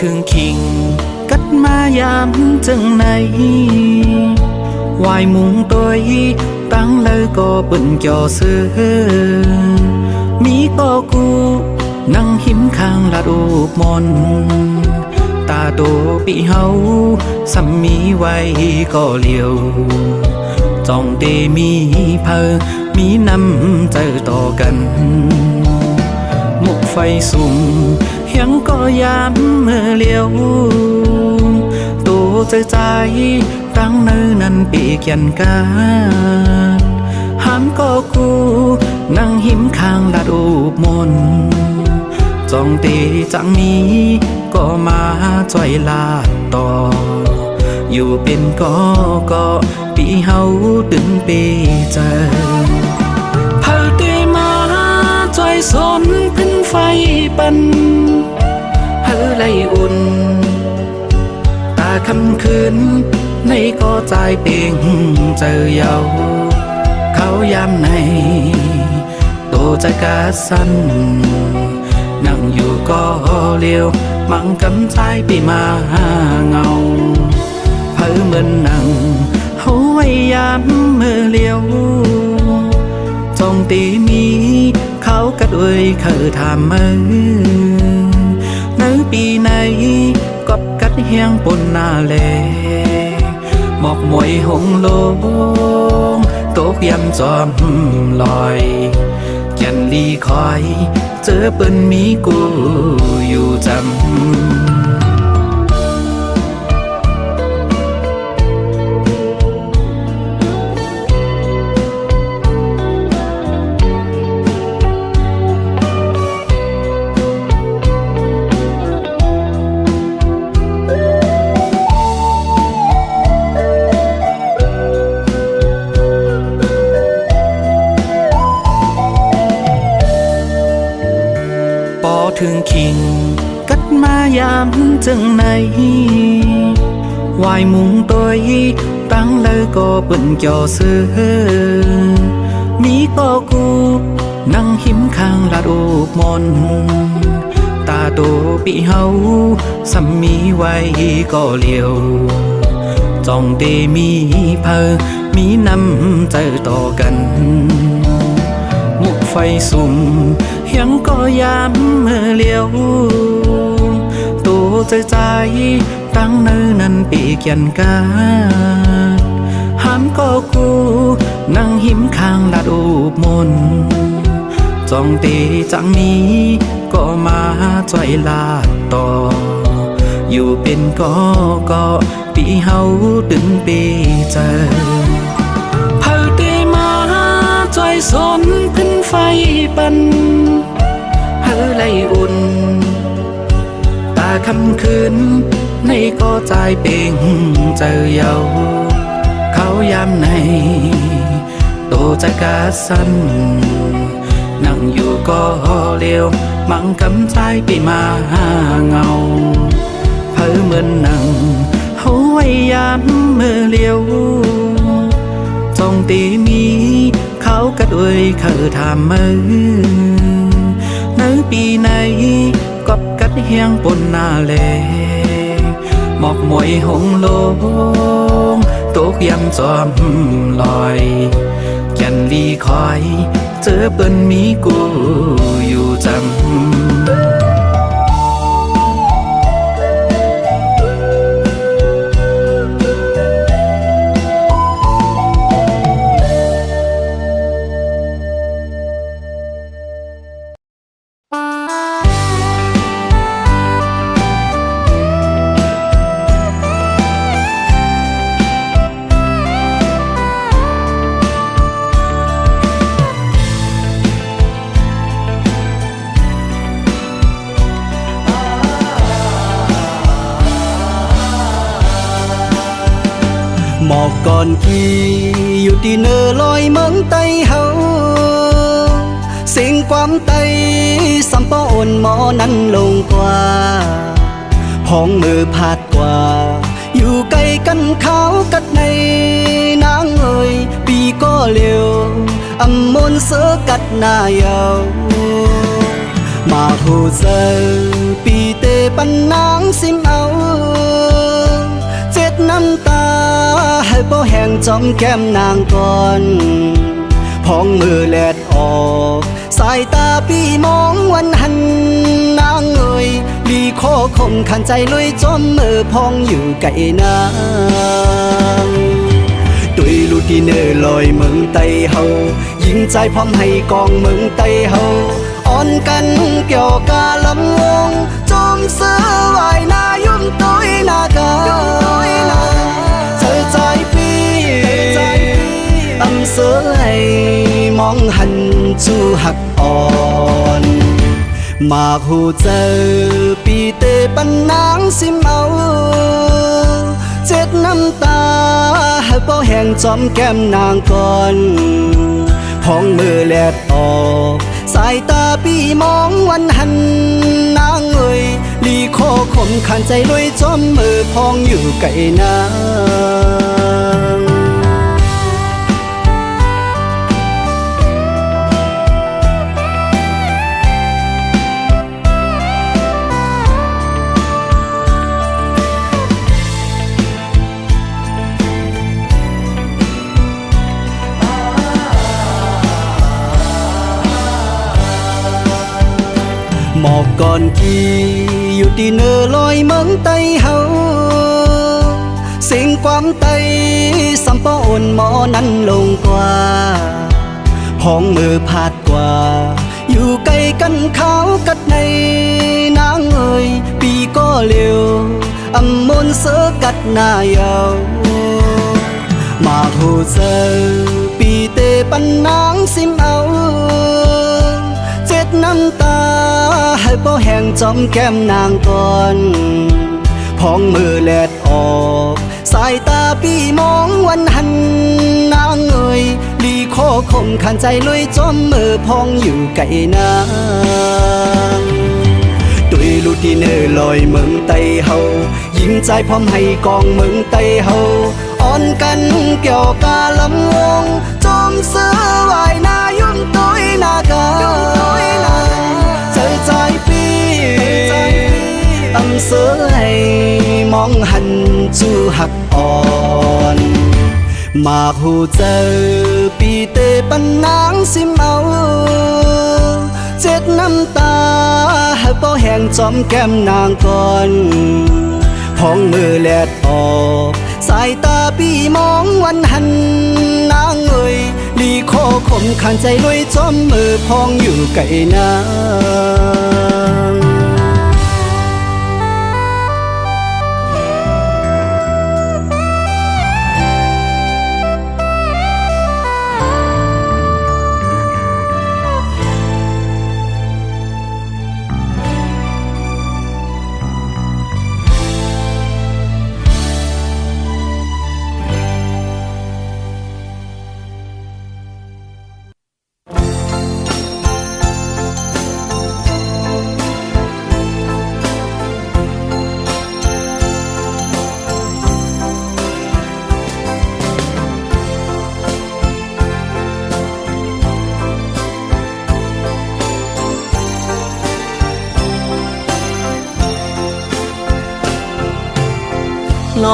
ถึงคิงกัดมายามจังไหนวายมุงตัวตั้งเลยก็เปิ่นจอเสือมีก็กูนั่งหิมข้างลาดูกมนตาโตปีเฮาสัมมีไว้ก็เลียวจ้องเตมีเพอมีน้ำใจต่อกันมุกไฟสุ่มยังก็ยามเมื่อเลียวตัวใจตั้งเนื้อนั้นปีกยันกาห้ามก็กูนั่งหิมข้างลาดูกมนจ้องตีจังมีก็มาจ่อยลาดต่ออยู่เป็นก็ปีเฮาตึงปีเจอเผาเตมาจ่อยสนขึ้นไฟปันเฮอไลอุ่นตาคำคืนในก็ใจเป่งเจอเยาเขายามในโตใจกาสั้นนั่งอยู่ก็เลียวมังกำใจปีมาเงาเผอเหมือนนั่งเฮาไว้ยามเมื่อเลียวจงตีมีเขากระด้วยเคยทำมือในปีไหนกับกัดเฮียงปนนาแลหมอกมวยหงลงตกยำจอมลอยแก่นลีคอยเจอเปิ้นมีกูอยู่จำถึงคิงกัดมายามจังไหนวายมุงตัวตั้งเลยก็เปิ่นจอเสือมีก็กูนั่งหิมข้างลาดูกมนตาโตปีเฮาสัมมีไว้ก็เลียวจ้องเตมีเพอมีน้ำใจต่อกันมุกไฟสุ่มยังก็ยามเมื่อเลียวตัวใจตั้งเนื้อนั้นปีกยันกาห้ามก็กูนั่งหิมข้างลาดูกมนจ้องตีจังมีก็มาจ่อยลาดต่ออยู่เป็นก็ปีเฮาตึงปีเจอเผาเตมาจ่อยสนขึ้นไฟปันเฮอไลอุ่นตาคำคืนในก็ใจเป่งเจอเยาเขายามในโตใจกาสั้นนั่งอยู่ก็เลียวมังกำใจปีมาเงาเผอเหมือนนั่งเฮาไว้ยามเมื่อเลียวจงตีมีเขากระด้วยเคยทำมือในปีไหนกับกัดเฮียงปนนาแลหมอกมวยหงลงตกยำจอมลอยแก่นลีคอยเจอเปิ้นมีกูอยู่จำหมอกก่อนที่อยู่ที่เนอลอยเมืองไต้เฮาเสียงความไต้สัมปอนหมอนั้นลงกว่าห้องมือพาดกว่าอยู่ใกล้กันเขากัดในนางเอ่ยปีก็เร็วอำมนเสือกัดหน้าเยามาหูเซอปีเต ปันนางซิมเอาเจ็ดน้ำตาให้บ่แห้งจอมแก้มนางก่อนพองมือแลดออกสายตาพี่มองวันหันนางเอ่ยลีโคคมขันใจลุยจอมมือพองอยู่ไกลนางตุยลูดีเนอลอยเมืองไตเฮายิงใจพร้อมให้กองเมืองไตเฮาอ่อนกันเกี่ยวกาลำวงจอมเสือวายนายุ่มตุยนากาเธอใจพี่อำเสือให้มองหันจูหักอ่อนมาหูเจอปีเตปันนางซิมเอาเจ็ดน้ำตาให้บ่แห้งจอมแก้มนางก่อนพองมือแลดออกสายตาพี่มองวันหันนางเอ่ยลีโคคมขันใจลุยจอมมือพองอยู่ไกลนางหมอกก่อนกี่อยู่ที่เนอลอยเมืองไตเฮาเสียงความไตสัมปะอ่นหมอนั้นลงกว่าห้องมือพาดกว่าอยู่ใกล้กันเขากัดในนางเอ่ยปีก็เร็วอำมนเสือกัดหน้ายาวมาหูเจอปีเตปันนางซิมเอาเจ็ดน้ำตาให้บ่แห้งจอมแก้มนางก่อนพองมือแลดออกสายตาพี่มองวันหันนางเอ่ยลีโคคมขันใจลุยจอมมือพองอยู่ไกลนางตุยลูดีเนอลอยเมืองไตเฮายิงใจพร้อมให้กองเมืองไตเฮาอ่อนกันเกี่ยวกาลำวงจอมเสือวายนายุ่มตุยนากาเจอใจพี่อำเสือให้มองหันจูหักอ่อนมาหูเจอปีเตปันนางซิมเอาเจ็ดน้ำตาให้บ่แห้งจอมแก้มนางก่อนพองมือแลดออกสายตาพี่มองวันหันนางเอ่ยลีโคคมขันใจลุยจอมมือพองอยู่ไกลนา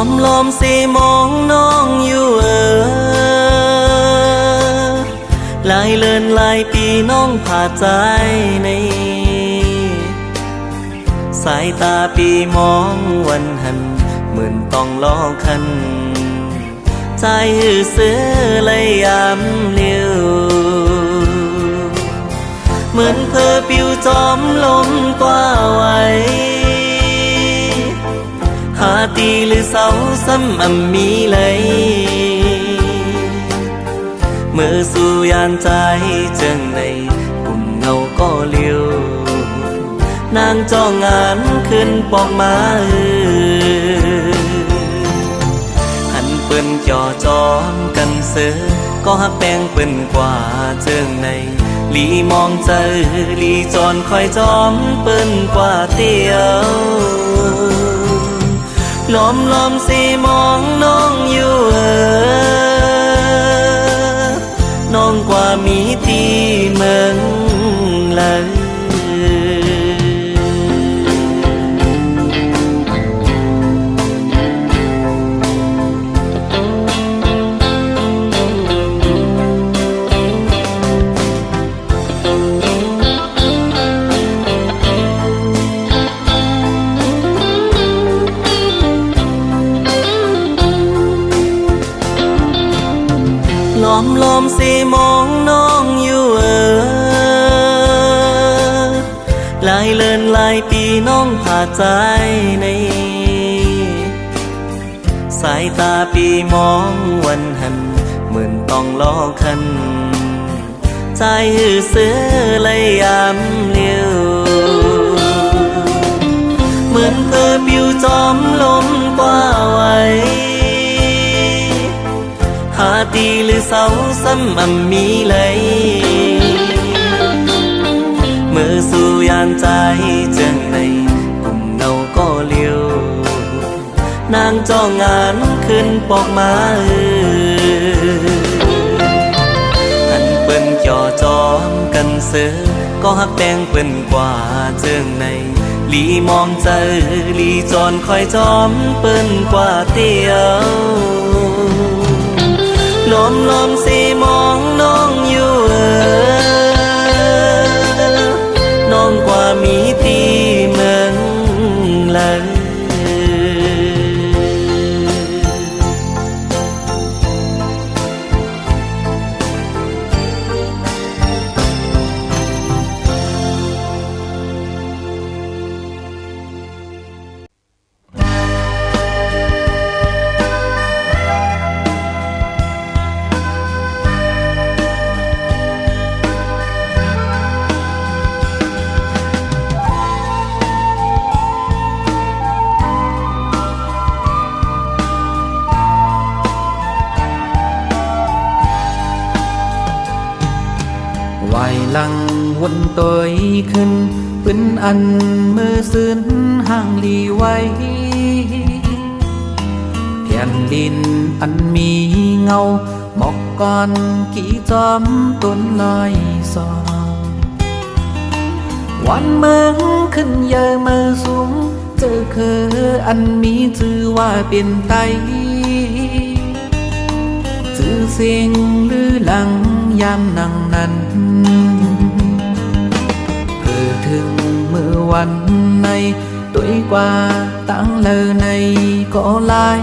งล้อมสิมองน้องอยู่หลายเลินหลายปีน้องผ่าใจในสายตาปีมองวันหันเหมือนต้องล้อคันใจหือเสือเลยยามเลี้ยวเหมือนเพอปิวจอมลมกว่าไว้หาตีหรือเสาซ้ำมีเลยเมื่อสู่ยานใจเจิงในกลุ่มเงาก็เลี้ยวนางจ้องงานขึ้นปอกมาหันเปิ้นจ่อจอมกันเสือก็หักแป้งเปิ้นกว่าเจิงในลีมองเจอลีจอนคอยจอมเปิ้นกว่าเตียวล้อมสิมองน้องอยู่น้องกว่ามีตีเมืองเลย อมลมสิมองน้องอยู่หลายเลินหลายปีน้องผ่าใจในสายตาปีมองวันหันเหมือนต้องรอคันใจหือเสือเลยยามเลี้ยวเหมือนเธอปิวจอมลมกว่าไว้หาตีหรือเสาซ้ำอำมีเลยเมื่อสู่ยานใจจังในกลุ่มเนาก็เลี้ยวนางจ้องงานขึ้นปอกมาหันเปิ้นจ่อจอมกันเสือก็หักแตงเปิ้นกว่าเจิงในลีมองเจอลีจอนคอยจอมเปิ้นกว่าเตียวลมลมสิมองน้องอยู่น้องกว่ามีที่เมืองเลย หลังวนตัวขึ้นปืนอันมือซื้นห่างลีไว้เพียนดินอันมีเงาหมอกก่อนกี่จอมต้นลอยซองวันเมืองขึ้นเยอะมือสูงเจอคืออันมีชื่อว่าเป็นไตชื่อเสียงหรือหลังยามนั่งนั้นเพื่อถึงเมื่อวันในตัวกว่าตั้งเลอในก็ลาย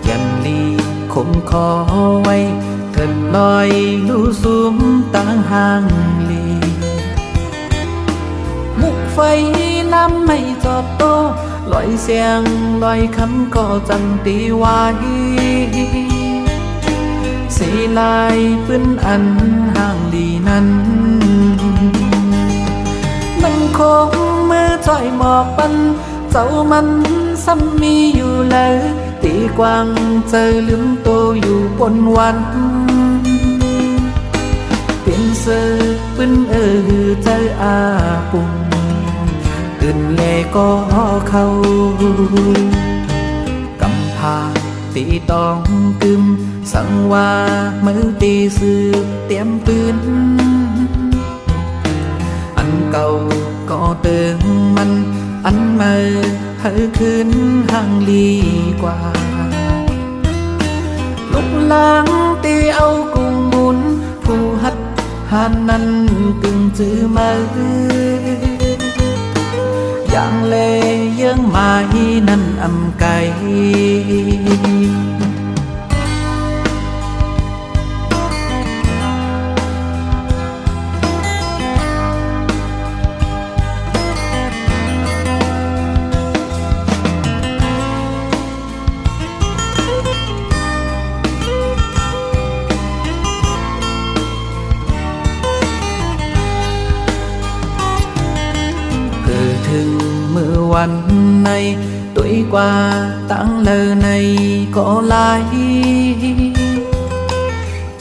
ยันลีคมคอไว้เถิดลอยลู่สูมตั้งห่างลีมุกไฟน้ำไม่จอดโตลอยเสียงลอยคำก็จังตีไว้สีลายปืนอันห่างลีนั้นมันคงมือจ่อยหมอกปันเจ้ามันซ้ำมีอยู่เลยตีกวางเจอลืมโตอยู่บนวันเป็นเสือปืนเจออาปุ่มตื่นเลก็เข้ากำพาตีตองกึมสังว่ามือตีสืบเตรียมปืนอันเก่าก็เติมมันอันใหม่ให้ขึ้นห่างลีกว่าลุกล้างตีเอากุ้งบุญผู้หัดหันนั้นกึ่งจื้อมืออย่างเลเยื่องไม้นั่นอำไกวันในตัวกว่าตั้งเลอในก็ลาย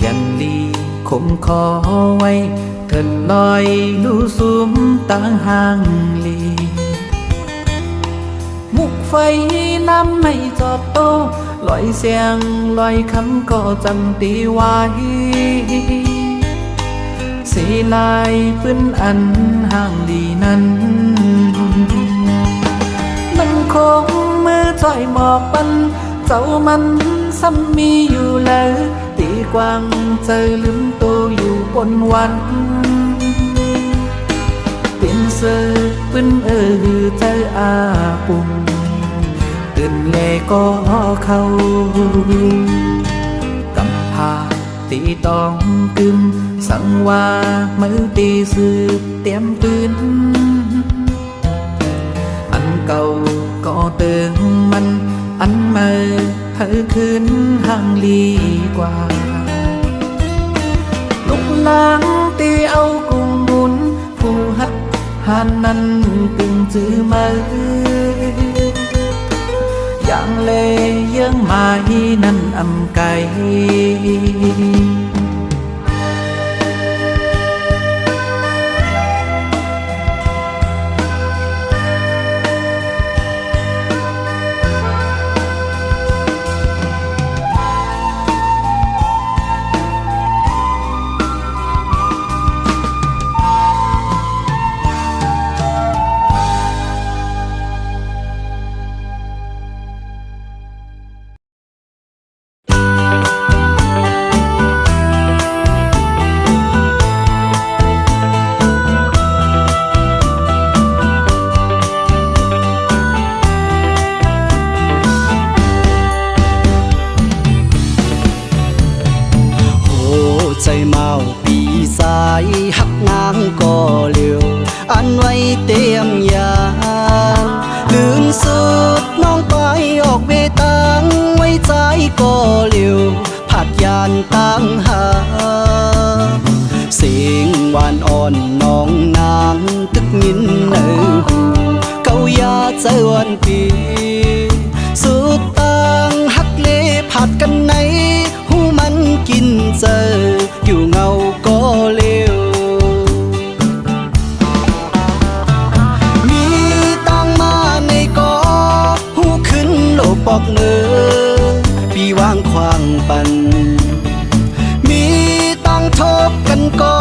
ยันลีคมคอไว้เถิดลอยลู่สูมตั้งห่างลีมุกไฟน้ำไม่จอดโตลอยเสียงลอยคำก็จำตีไว้สีลายปืนอันห่างลีนั้นมันคงมือจ่อยหมอกปันเจ้ามันซ้ำมีอยู่เลยตีกวางเจอลืมโตอยู่บนวันเป็นเสือปืนเจออาปุ่มตื่นเลก็เข้า ตีต้องกึมสังว่ามือตีสืบเตรียมปืนอันเก่าก็เติงมันอันใหม่เฮอคืนห่างลีกว่าลุกล้างตีเอากุ้งบุญผู้ฮัดหานนั้นกึ่งจื้อมืออย่างเลเยื่องไม้นั้นอำไกใจเมาปีสายหักนางก็เร็วอันไว้เตรียมยางลืมสุดน้องไปออกเวตังไว้ใจก็เร็วผัดยานตั้งหาเสียงหวานอ่อนน้องนางตึกยินเออหูเกายาใจวันปีสุดตังหักเลผัดกันไหนหูมันกินเจออยู่เงาก็เร็วมีตังมาในกอหูขึ้นโลปอกเนื้อปีวางควางปันมีตังทบกันกอ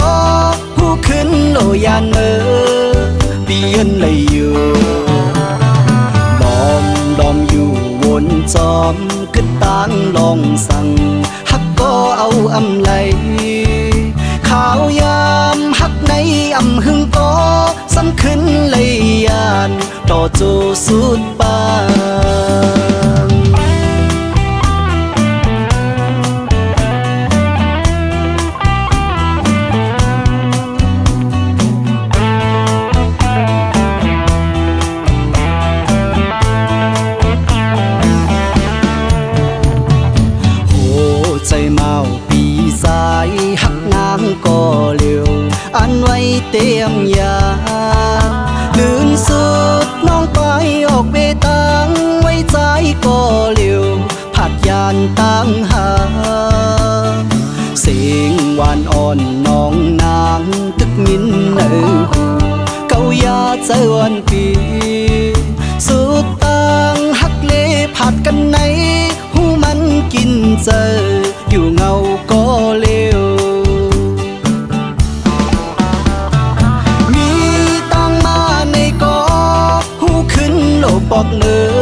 หูขึ้นโลยานเนื้อปีเย็นเลยอยู่ดอมอยู่วนจอมขึ้นตังลองสั่งฮักก็เอาอำไลข้าวยามฮักในอำหึงก็สำขึ้นเลยยานต่อจูสุดปานใจเมาปีสายหักนางก็เร็วอันไว้เตรียมยาลืมสุดน้องไปออกเวตังไว้ใจก็เร็วผัดยานตั้งหาเสียงหวานอ่อนน้องนางตึกยินเออหูเกายาใจวันปีสุดตังหักเลผัดกันไหนหูมันกินเจออยู่เงาก็เร็วมีตังมาในกอหูขึ้นโลปอกเนื้อ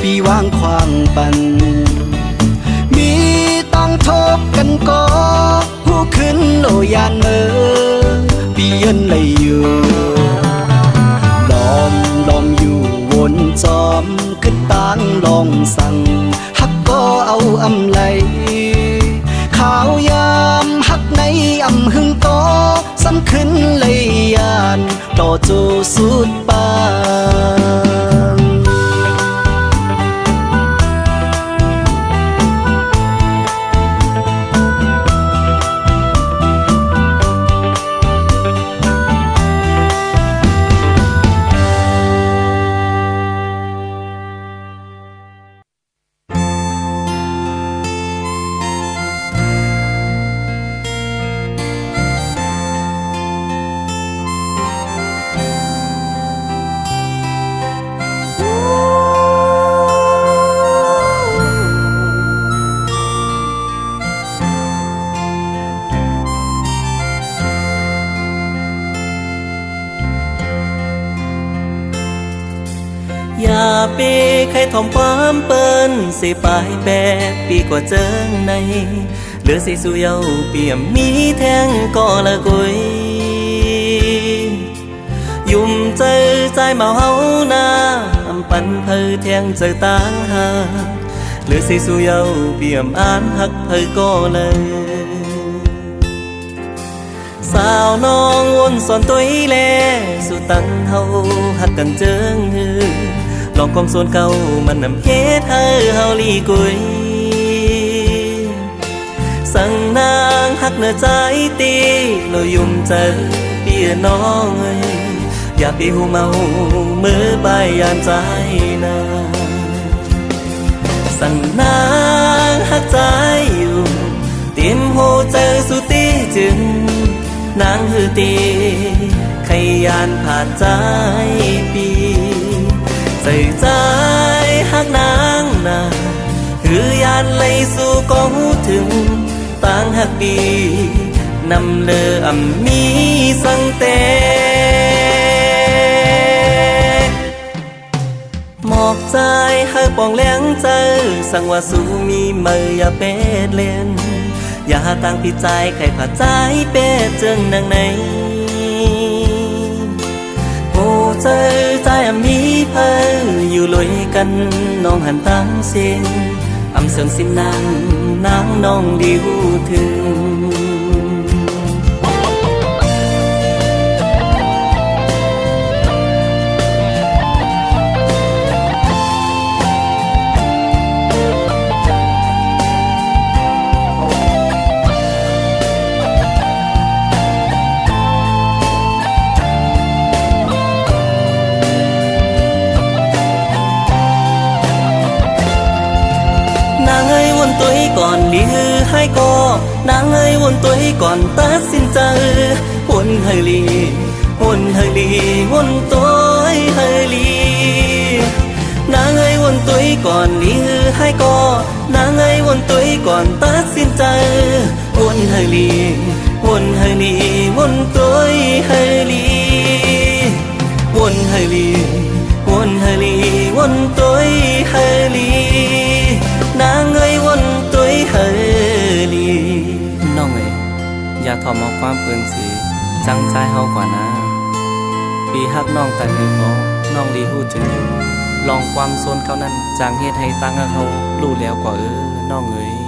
ปีวางควางปันมีตังทบกันกอหูขึ้นโลยานเนื้อปีเย็นเลยอยู่ดอมอยู่วนจอมขึ้นตังลองสั่งฮักก็เอาอำไลข้าวยามฮักในอำหึงก็สำขึ้นเลยยานต่อจูสุดปานอย่าเปใครทอมความเปิ้นสิปลายแปดปีกว่าเจิงในเหลือสิสุเยาเปี่ยมมีแทงก็ละกุยยุ่มเจอใจเมาเฮานาอำปันเพอแทงเจอต่างหา หรือสิสู่เยาเปี่ยมอ่านหักเธอก็เลยสาวน้องวนสอนตัวอีแลสู่ตั้งเฮาหักกันเจิงฮือลองความส่วนเก่ามันนำเฮ็ดให้เฮาลีกุยสั่งนางหักเนื้อใจตีเรายุ่มเจอเปียน้องเอ้ยอย่าไปหูเมามือใบยานใจนาสั่งนางหักใจอยู่เตรียมโหเจอสุตีจึงนางฮือตีขยานผ่านใจปีใส่ใจหักนางนาคือยานเลยสู่ก็หูถึงต่างหักดีนำเลออำมีสังเตหมอกใจให้ปองแหลงใจสั่งว่าสู้มีมืออย่าเป็ดเล่นอย่าตั้งพิจใครผ่าใจเป็ดเจิงนางในโอ้ใจใจมีเพออยู่ลอยกันน้องหันตั้งเสียงอำเสริงสินนางน้องดีหูถึงตัวก่อนลีฮือให้ก็นางเอ้ยวนตัวก่อนตัดสินใจวนให้ลีวนให้ลีวนตัวให้ลีนางเอ้ยวนตัวก่อนลีฮือให้ก็นางเอ้ยวนตัวก่อนตัดสินใจวนให้ลีวนให้ลีวนตัวให้ลีวนให้ลีวนให้ลีวนตัวให้ลีนางเอ้ยวนตัวเฮลีน้องเอ้ยอย่าทอมเอาความเปื้อนสีจังใจเฮากว่านะปีฮักน้องแต่หนึ่งก็น้องดีหูถึงอยู่ลองความโซนเขานั้นจางเฮ็ดให้ตั้งเขารู้แล้วกว่าน้องเอ้ย